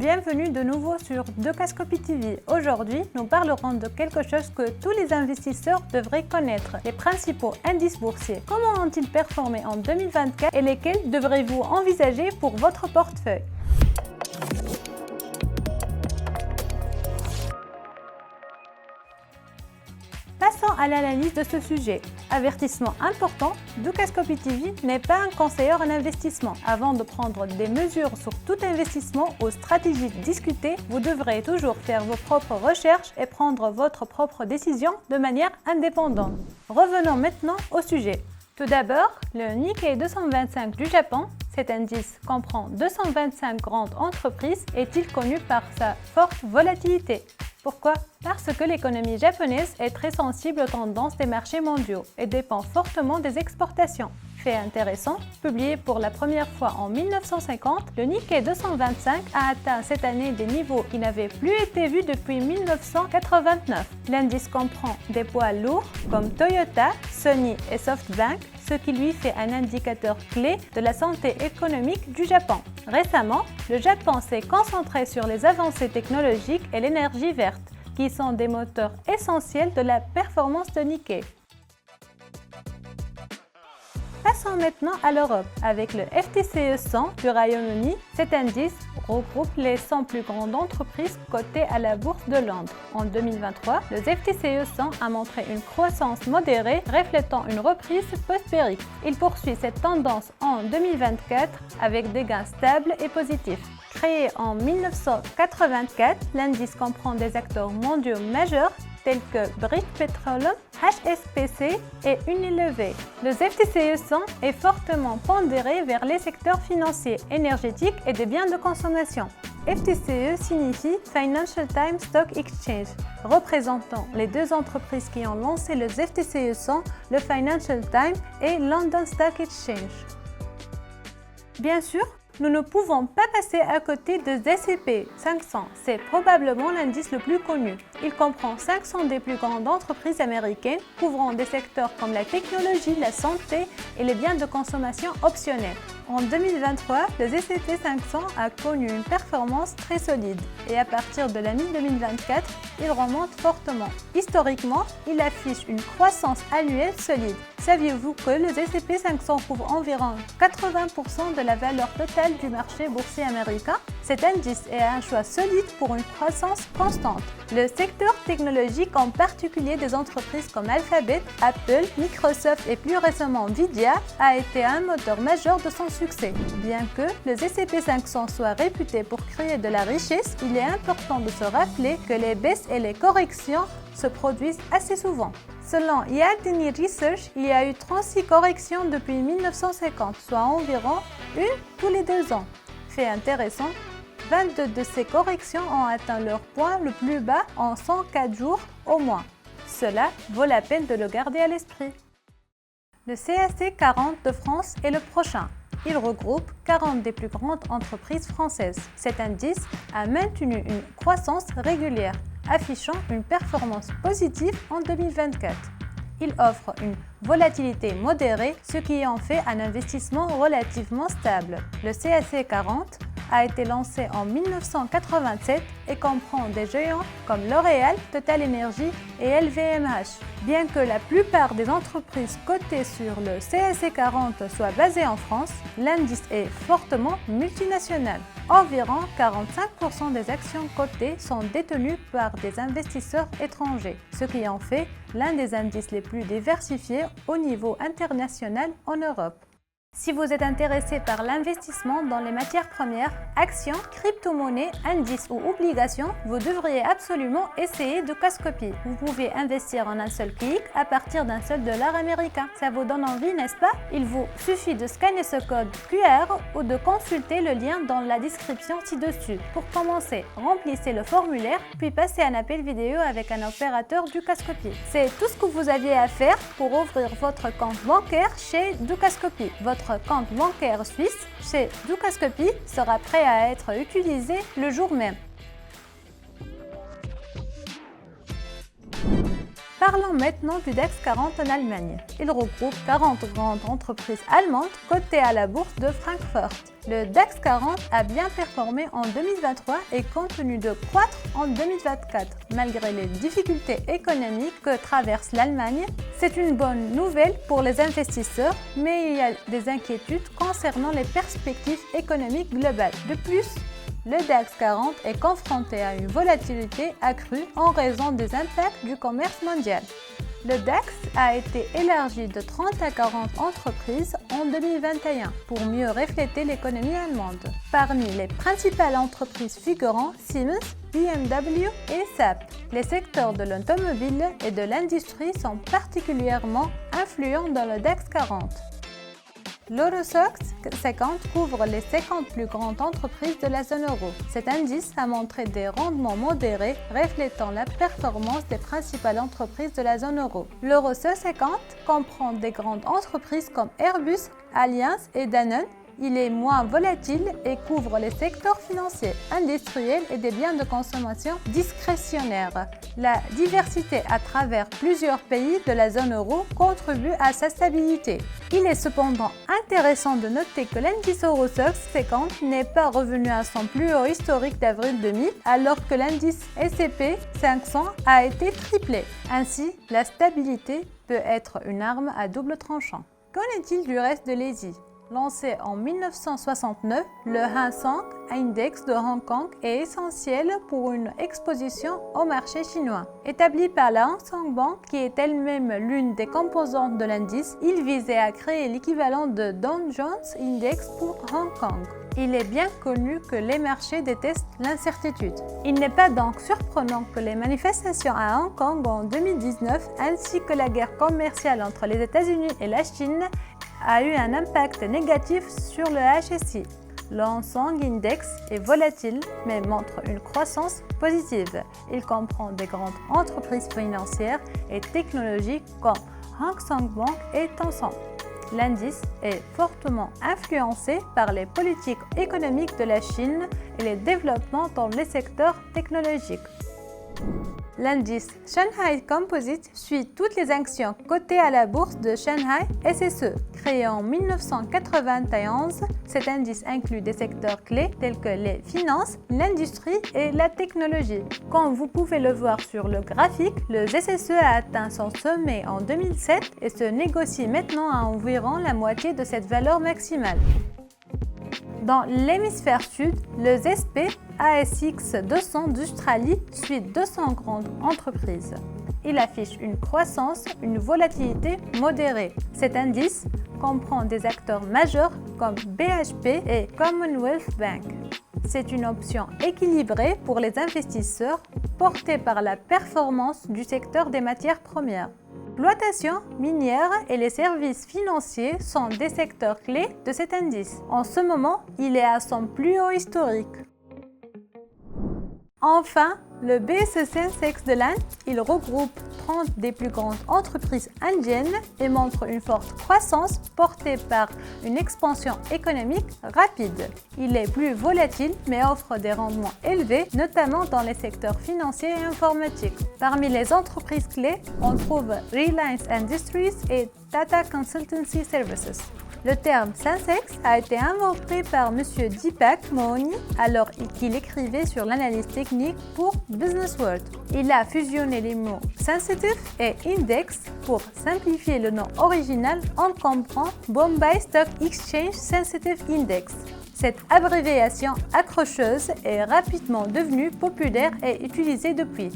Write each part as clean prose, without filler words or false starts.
Bienvenue de nouveau sur Dukascopy TV. Aujourd'hui, nous parlerons de quelque chose que tous les investisseurs devraient connaître, les principaux indices boursiers. Comment ont-ils performé en 2024 et lesquels devrez-vous envisager pour votre portefeuille? Passons à l'analyse de ce sujet. Avertissement important, Dukascopy TV n'est pas un conseiller en investissement. Avant de prendre des mesures sur tout investissement ou stratégie discutée, vous devrez toujours faire vos propres recherches et prendre votre propre décision de manière indépendante. Revenons maintenant au sujet. Tout d'abord, le Nikkei 225 du Japon, cet indice comprend 225 grandes entreprises, est-il connu par sa forte volatilité. Pourquoi? Parce que l'économie japonaise est très sensible aux tendances des marchés mondiaux et dépend fortement des exportations. Fait intéressant, publié pour la première fois en 1950, le Nikkei 225 a atteint cette année des niveaux qui n'avaient plus été vus depuis 1989. L'indice comprend des poids lourds comme Toyota, Sony et SoftBank, ce qui lui fait un indicateur clé de la santé économique du Japon. Récemment, le Japon s'est concentré sur les avancées technologiques et l'énergie verte, qui sont des moteurs essentiels de la performance de Nikkei. Passons maintenant à l'Europe. Avec le FTSE 100 du Royaume-Uni, cet indice regroupe les 100 plus grandes entreprises cotées à la Bourse de Londres. En 2023, le FTSE 100 a montré une croissance modérée, reflétant une reprise post-Brexit. Il poursuit cette tendance en 2024 avec des gains stables et positifs. Créé en 1984, l'indice comprend des acteurs mondiaux majeurs tels que British Petroleum, HSBC et Unilever. Le FTSE 100 est fortement pondéré vers les secteurs financiers, énergétiques et des biens de consommation. FTSE signifie Financial Times Stock Exchange, représentant les deux entreprises qui ont lancé le FTSE 100, le Financial Times et London Stock Exchange. Bien sûr, nous ne pouvons pas passer à côté de S&P 500. C'est probablement l'indice le plus connu. Il comprend 500 des plus grandes entreprises américaines, couvrant des secteurs comme la technologie, la santé et les biens de consommation optionnels. En 2023, le S&P 500 a connu une performance très solide et à partir de l'année 2024, il remonte fortement. Historiquement, il affiche une croissance annuelle solide. Saviez-vous que le S&P 500 couvre environ 80% de la valeur totale du marché boursier américain? Cet indice est un choix solide pour une croissance constante. Le secteur technologique, en particulier des entreprises comme Alphabet, Apple, Microsoft et plus récemment Nvidia, a été un moteur majeur de son succès. Bien que le S&P 500 soit réputé pour créer de la richesse, il est important de se rappeler que les baisses et les corrections se produisent assez souvent. Selon Yardeni Research, il y a eu 36 corrections depuis 1950, soit environ une tous les 2 ans. Fait intéressant, 22 de ces corrections ont atteint leur point le plus bas en 104 jours au moins. Cela vaut la peine de le garder à l'esprit. Le CAC 40 de France est le prochain. Il regroupe 40 des plus grandes entreprises françaises. Cet indice a maintenu une croissance régulière, affichant une performance positive en 2024. Il offre une volatilité modérée, ce qui en fait un investissement relativement stable. Le CAC 40 a été lancé en 1987 et comprend des géants comme L'Oréal, Total Energy et LVMH. Bien que la plupart des entreprises cotées sur le CAC 40 soient basées en France, l'indice est fortement multinational. Environ 45% des actions cotées sont détenues par des investisseurs étrangers, ce qui en fait l'un des indices les plus diversifiés au niveau international en Europe. Si vous êtes intéressé par l'investissement dans les matières premières, actions, crypto-monnaies, indices ou obligations, vous devriez absolument essayer Dukascopy. Vous pouvez investir en un seul clic à partir d'un seul dollar américain. Ça vous donne envie, n'est-ce pas? Il vous suffit de scanner ce code QR ou de consulter le lien dans la description ci-dessus. Pour commencer, remplissez le formulaire, puis passez un appel vidéo avec un opérateur Dukascopy. C'est tout ce que vous aviez à faire pour ouvrir votre compte bancaire chez Dukascopy. Votre compte bancaire suisse chez Dukascopy sera prêt à être utilisé le jour même. Parlons maintenant du DAX 40 en Allemagne. Il regroupe 40 grandes entreprises allemandes cotées à la bourse de Francfort. Le DAX 40 a bien performé en 2023 et continue de croître en 2024. Malgré les difficultés économiques que traverse l'Allemagne, c'est une bonne nouvelle pour les investisseurs, mais il y a des inquiétudes concernant les perspectives économiques globales. De plus, le DAX 40 est confronté à une volatilité accrue en raison des impacts du commerce mondial. Le DAX a été élargi de 30 à 40 entreprises en 2021 pour mieux refléter l'économie allemande. Parmi les principales entreprises figurant Siemens, BMW et SAP. Les secteurs de l'automobile et de l'industrie sont particulièrement influents dans le DAX 40. L'Eurostoxx 50 couvre les 50 plus grandes entreprises de la zone euro. Cet indice a montré des rendements modérés reflétant la performance des principales entreprises de la zone euro. L'Eurostoxx 50 comprend des grandes entreprises comme Airbus, Allianz et Danone. Il est moins volatile et couvre les secteurs financiers, industriels et des biens de consommation discrétionnaires. La diversité à travers plusieurs pays de la zone euro contribue à sa stabilité. Il est cependant intéressant de noter que l'indice Eurostoxx 50 n'est pas revenu à son plus haut historique d'avril 2000, alors que l'indice S&P 500 a été triplé. Ainsi, la stabilité peut être une arme à double tranchant. Qu'en est-il du reste de l'Asie ? Lancé en 1969, le Hang Seng Index de Hong Kong est essentiel pour une exposition au marché chinois. Établi par la Hang Seng Bank, qui est elle-même l'une des composantes de l'indice, il visait à créer l'équivalent de Dow Jones Index pour Hong Kong. Il est bien connu que les marchés détestent l'incertitude. Il n'est pas donc surprenant que les manifestations à Hong Kong en 2019 ainsi que la guerre commerciale entre les États-Unis et la Chine a eu un impact négatif sur le HSI. Le Hang Seng Index est volatile mais montre une croissance positive. Il comprend des grandes entreprises financières et technologiques comme Hang Seng Bank et Tencent. L'indice est fortement influencé par les politiques économiques de la Chine et les développements dans les secteurs technologiques. L'indice Shanghai Composite suit toutes les actions cotées à la bourse de Shanghai SSE. Créé en 1991, cet indice inclut des secteurs clés tels que les finances, l'industrie et la technologie. Comme vous pouvez le voir sur le graphique, le SSE a atteint son sommet en 2007 et se négocie maintenant à environ la moitié de cette valeur maximale. Dans l'hémisphère sud, le SP ASX 200 d'Australie suit 200 grandes entreprises. Il affiche une croissance, une volatilité modérée. Cet indice comprend des acteurs majeurs comme BHP et Commonwealth Bank. C'est une option équilibrée pour les investisseurs portée par la performance du secteur des matières premières. L'exploitation minière et les services financiers sont des secteurs clés de cet indice. En ce moment, il est à son plus haut historique. Enfin, le BSE Sensex de l'Inde, il regroupe 30 des plus grandes entreprises indiennes et montre une forte croissance portée par une expansion économique rapide. Il est plus volatile mais offre des rendements élevés, notamment dans les secteurs financiers et informatiques. Parmi les entreprises clés, on trouve Reliance Industries et Tata Consultancy Services. Le terme Sensex a été inventé par M. Deepak Mohoni alors qu'il écrivait sur l'analyse technique pour Business World. Il a fusionné les mots Sensitive et Index pour simplifier le nom original en comprend Bombay Stock Exchange Sensitive Index. Cette abréviation accrocheuse est rapidement devenue populaire et utilisée depuis.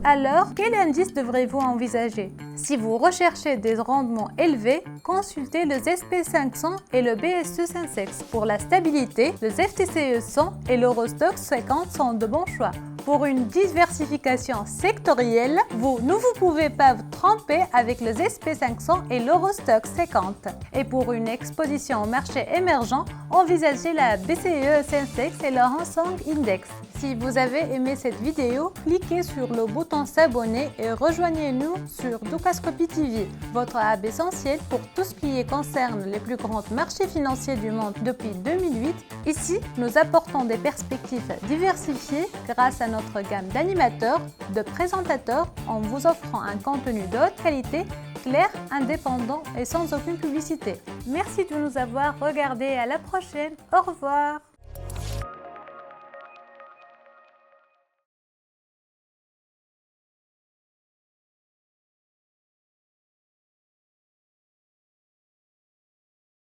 Alors, quel indice devrez-vous envisager? Si vous recherchez des rendements élevés, consultez le SP 500 et le BSE Sensex. Pour la stabilité, le FTSE 100 et l'Eurostoxx 50 sont de bons choix. Pour une diversification sectorielle, vous ne pouvez pas vous tromper avec le SP 500 et l'Eurostoxx 50. Et pour une exposition au marché émergent, envisagez la BCE Sensex et le Hang Seng Index. Si vous avez aimé cette vidéo, cliquez sur le bouton s'abonner et rejoignez-nous sur Dukascopy TV, votre hub essentiel pour tout ce qui concerne les plus grands marchés financiers du monde depuis 2008. Ici, nous apportons des perspectives diversifiées grâce à notre gamme d'animateurs, de présentateurs en vous offrant un contenu de haute qualité, clair, indépendant et sans aucune publicité. Merci de nous avoir regardés. À la prochaine. Au revoir.